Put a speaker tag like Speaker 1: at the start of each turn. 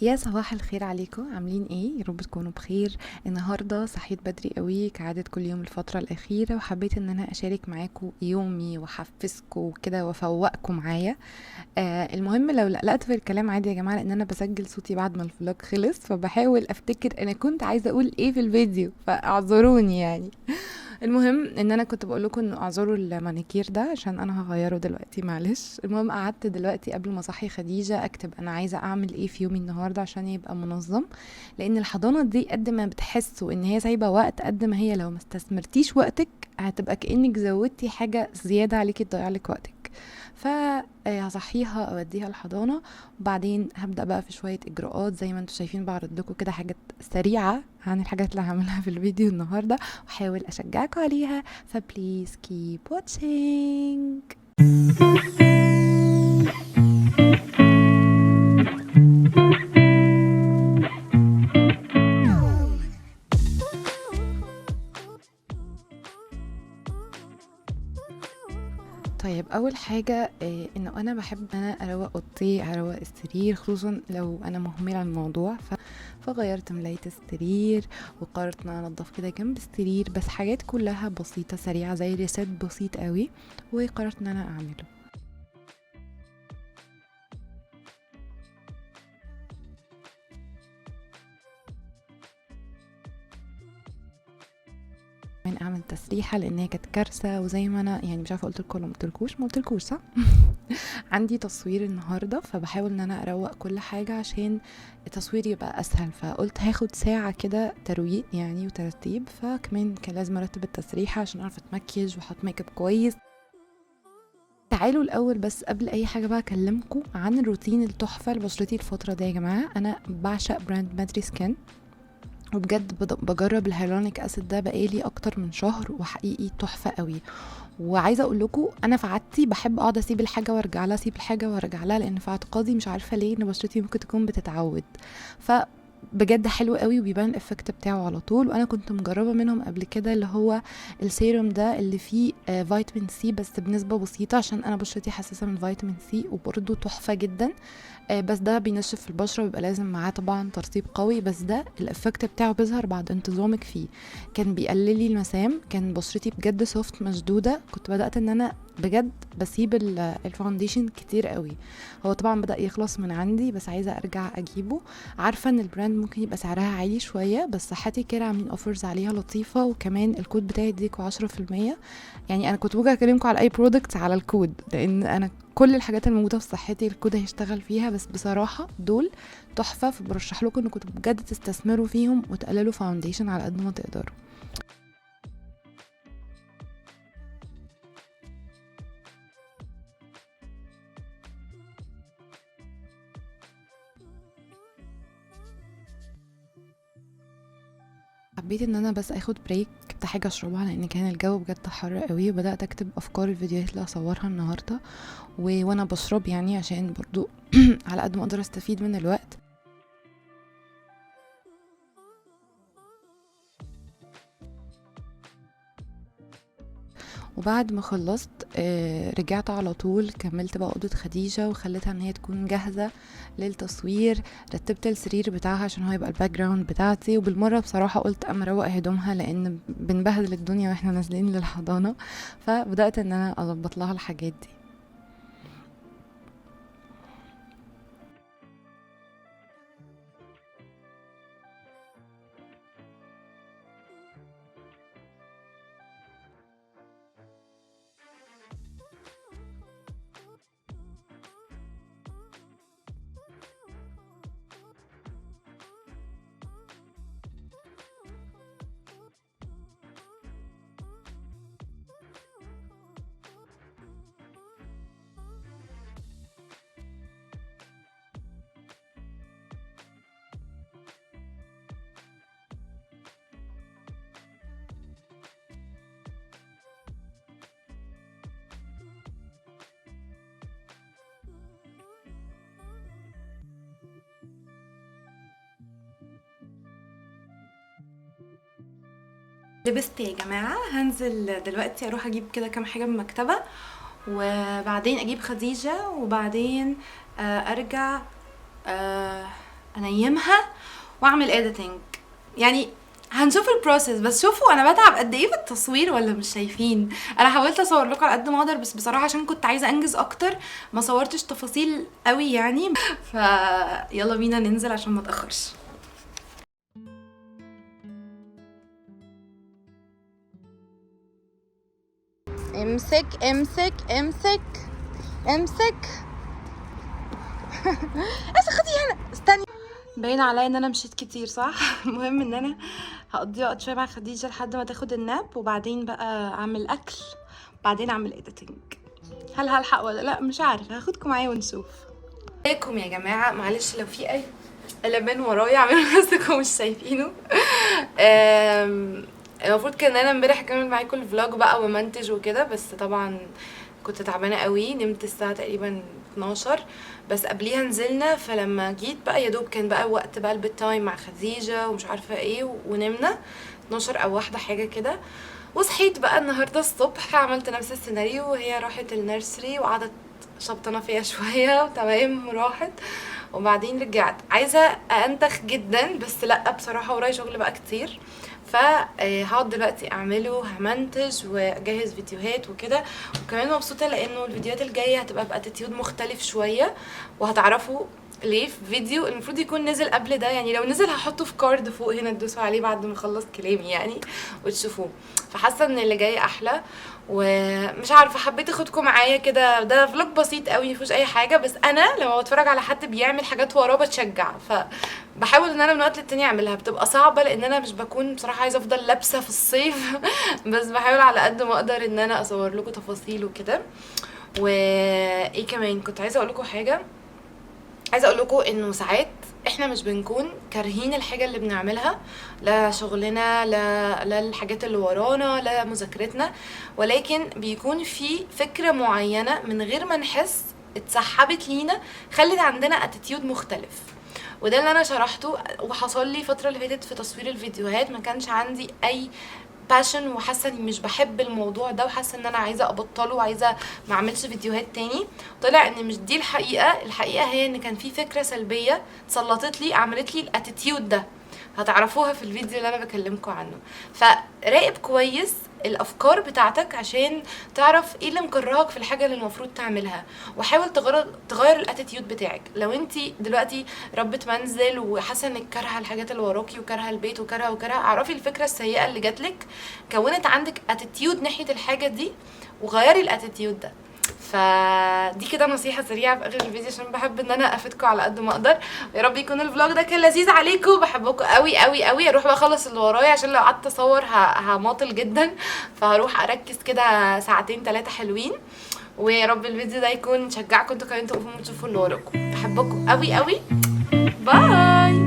Speaker 1: يا صباح الخير عليكم، عاملين ايه؟ يا رب تكونوا بخير. النهارده صحيت بدري قوي كعادة كل يوم الفترة الأخيرة، وحبيت ان انا اشارك معاكم يومي واحفزكم كده وافوقكم معايا. المهم لو لقلقت في الكلام عادي يا جماعة، لان انا بسجل صوتي بعد ما الفلوج خلص، فبحاول افتكر انا كنت عايزة اقول ايه في الفيديو، فاعذروني يعني. المهم ان انا كنت بقول لكم انه اعذروا المانيكير ده عشان انا هغيره دلوقتي، معلش. المهم قعدت دلوقتي قبل ما اصحي خديجه اكتب انا عايزه اعمل ايه في يومي النهارده عشان يبقى منظم. لان الحضانه دي قد ما بتحسوا ان هي سايبه وقت، قد ما هي لو ما استثمرتيش وقتك هتبقى كانك زودتي حاجه زياده عليكي تضيع لك وقتك. فهصحيها اوديها الحضانه، وبعدين هبدا بقى في شويه اجراءات زي ما انتم شايفين، بعرض لكم كده حاجات سريعه عن الحاجات اللي هعملها في الفيديو النهارده، واحاول اشجعكم عليها. فبليز keep watching. طيب اول حاجه انه انا بحب انا اروق اوضتي، اروق السرير، خصوصا لو انا مهمله الموضوع. فغيرت ملايه السرير، وقررت ان انا انضف كده جنب السرير، بس حاجات كلها بسيطه سريعه زي ريسيت بسيط قوي، وقررت ان انا اعمله. كمان اعمل تسريحه لان هي كانت كارثه، وزي ما انا يعني مش عارفه قلت لكم ولا ما قلتلكوش صح. عندي تصوير النهارده، فبحاول ان انا اروق كل حاجه عشان التصوير يبقى اسهل، فقلت هاخد ساعه كده ترويق يعني وترتيب، فكمان كان لازم ارتب التسريحه عشان اعرف اتمكيج واحط ميك اب كويس. تعالوا الاول بس قبل اي حاجه بقى اكلمكم عن الروتين التحفه لبشرتي الفتره دي. يا جماعه انا بعشق براند ماتري سكين، وبجد بجرب الهيالورونيك اسيد ده بقالي اكتر من شهر، وحقيقي تحفه قوي. وعايزه اقول لكم انا في عادتي بحب اقعد اسيب الحاجه وارجع لها، اسيب الحاجه وارجع لها، لان في اعتقادي مش عارفه ليه ان بشرتي ممكن تكون بتتعود. ف بجد حلو قوي وبيبان الافكت بتاعه على طول. وانا كنت مجربه منهم قبل كده اللي هو السيروم ده اللي فيه فيتامين سي بس بنسبه بسيطه، عشان انا بشرتي حساسه من فيتامين سي، وبرده تحفه جدا. بس ده بينشف البشرة، بيبقى لازم معاه طبعا ترطيب قوي، بس ده الافكت بتاعه بيظهر بعد انتظامك فيه. كان بيقلل لي المسام، كان بشرتي بجد سوفت مشدودة، كنت بدأت ان انا بجد بسيب الفاونديشن كتير قوي. هو طبعا بدأ يخلص من عندي، بس عايزة ارجع اجيبه. عارفة ان البراند ممكن يبقى سعرها عالي شوية، بس صحتي كده عاملين اوفرز عليها لطيفة، وكمان الكود بتاعي يديكوا 10%. يعني انا كنت ممكن اكلمكم على اي برودكت على الكود، لان انا كل الحاجات الموجوده في صحتي الكود هيشتغل فيها، بس بصراحه دول تحفه، فبرشح لكم انكم بجد تستثمروا فيهم وتقللوا فاونديشن على قد ما تقدروا. حبيت ان انا بس اخد بريك، جبت حاجه اشربها لان كان الجو بجد حر قوي، وبدات اكتب افكار الفيديوهات اللي هصورها النهارده وانا بشرب، يعني عشان برضو على قد ما اقدر استفيد من الوقت. وبعد ما خلصت رجعت على طول، كملت بقى اوضه خديجه وخليتها ان هي تكون جاهزه للتصوير. رتبت السرير بتاعها عشان هو يبقى الباك جراوند بتاعتي، وبالمره بصراحه قلت اما اروق هدومها لان بنبهدل الدنيا واحنا نازلين للحضانه، فبدات ان انا اظبط لها الحاجات دي. لبست يا جماعة، هنزل دلوقتي اروح اجيب كده كام حاجة من المكتبة، وبعدين اجيب خديجة، وبعدين ارجع. آه انيمها واعمل اديتنج. يعني هنشوف البروسيس، بس شوفوا انا بتعب قد ايه في التصوير ولا مش شايفين. انا حاولت اصور لكم على قد ما اقدر، بس بصراحه عشان كنت عايزه انجز اكتر ما صورتش تفاصيل قوي يعني. فيلا بينا ننزل عشان ما اتاخرش. امسك امسك امسك امسك. خدي هنا، استني. باين عليا ان انا مشيت كتير صح؟ المهم ان انا هقضي وقت شويه مع خديجه لحد ما تاخد الناب، وبعدين بقى اعمل اكل، بعدين اعمل اديتنج. هل هلحق ولا لا مش عارفه، هاخدكم معايا ونشوف. ازيكم يا جماعه؟ معلش لو في اي قلبان ورايا اعملوا نفسكم مش شايفينه. المفروض كان انا امبارح اكمل معاكم الفلوج بقى ومنتج وكده، بس طبعا كنت تعبانه قوي، نمت الساعه تقريبا 12، بس قبليها نزلنا، فلما جيت بقى يا دوب كان بقى وقت بقى البيت تايم مع خديجه ومش عارفه ايه، ونمنا 12 او واحده حاجه كده. وصحيت بقى النهارده الصبح، عملت نفس السيناريو، وهي راحت النيرسري وقعدت شبطانه فيا شويه وتمام راحت، وبعدين رجعت عايزه انتخ جدا، بس لا بصراحه ورايا شغل بقى كتير، فهقعد دلوقتي اعمله، همنتج واجهز فيديوهات وكده. وكمان مبسوطه لانه الفيديوهات الجايه هتبقى باتيتيود مختلف شويه، وهتعرفوا ليه في فيديو المفروض يكون نزل قبل ده. يعني لو نزل هحطه في كارد فوق هنا، تدوسوا عليه بعد ما اخلص كلامي يعني وتشوفوه. فحاسه ان اللي جاي احلى، ومش عارفه حبيت اخدكم معايا كده. ده فلوج بسيط قوي مفيهوش اي حاجه، بس انا لما بتفرج على حد بيعمل حاجات وراه بتشجع، فبحاول ان انا من وقت للتاني اعملها. بتبقى صعبه لان انا مش بكون بصراحه عايزه افضل لابسه في الصيف بس بحاول على قد ما اقدر ان انا اصور لكم تفاصيل وكده. وايه كمان كنت عايزه اقول لكم حاجه، عايزه اقول لكم انه ساعات احنا مش بنكون كارهين الحاجه اللي بنعملها، لا شغلنا لا الحاجات اللي ورانا لا مذاكرتنا، ولكن بيكون في فكره معينه من غير ما نحس اتسحبت لينا، خلت عندنا اتيتيود مختلف. وده اللي انا شرحته وحصل لي الفتره اللي فاتت في تصوير الفيديوهات. ما كانش عندي اي باشن، وحاسه اني مش بحب الموضوع ده، وحاسه ان انا عايزه ابطله وعايزه ما اعملش فيديوهات تاني. طلع ان مش دي الحقيقه هي ان كان في فكره سلبيه اتسلطت لي، عملت لي الاتيتيود ده. هتعرفوها في الفيديو اللي انا بكلمكم عنه. فراقب كويس الافكار بتاعتك عشان تعرف ايه اللي مكرهك في الحاجه اللي المفروض تعملها، وحاول تغير الاتيتيود بتاعك. لو انت دلوقتي ربة منزل وحاسه انك كارهه الحاجات اللي وراكي وكارهه البيت وكارهه اعرفي الفكره السيئه اللي جاتلك كونت عندك اتيتيود ناحيه الحاجه دي، وغيري الاتيتيود ده. فدي كده نصيحه سريعه في اخر الفيديو عشان بحب ان انا افيدكم على قد ما اقدر. يا رب يكون الفلوج ده كان لذيذ عليكم، بحبكم قوي قوي قوي. اروح بقى اخلص اللي ورايا عشان لو قعدت اصور هماطل جدا، فهروح اركز كده ساعتين 3 حلوين. ويا رب الفيديو ده يكون شجعكم انتوا كمان تقوموا تشوفوا اللي وراكم. بحبكم قوي قوي، باي.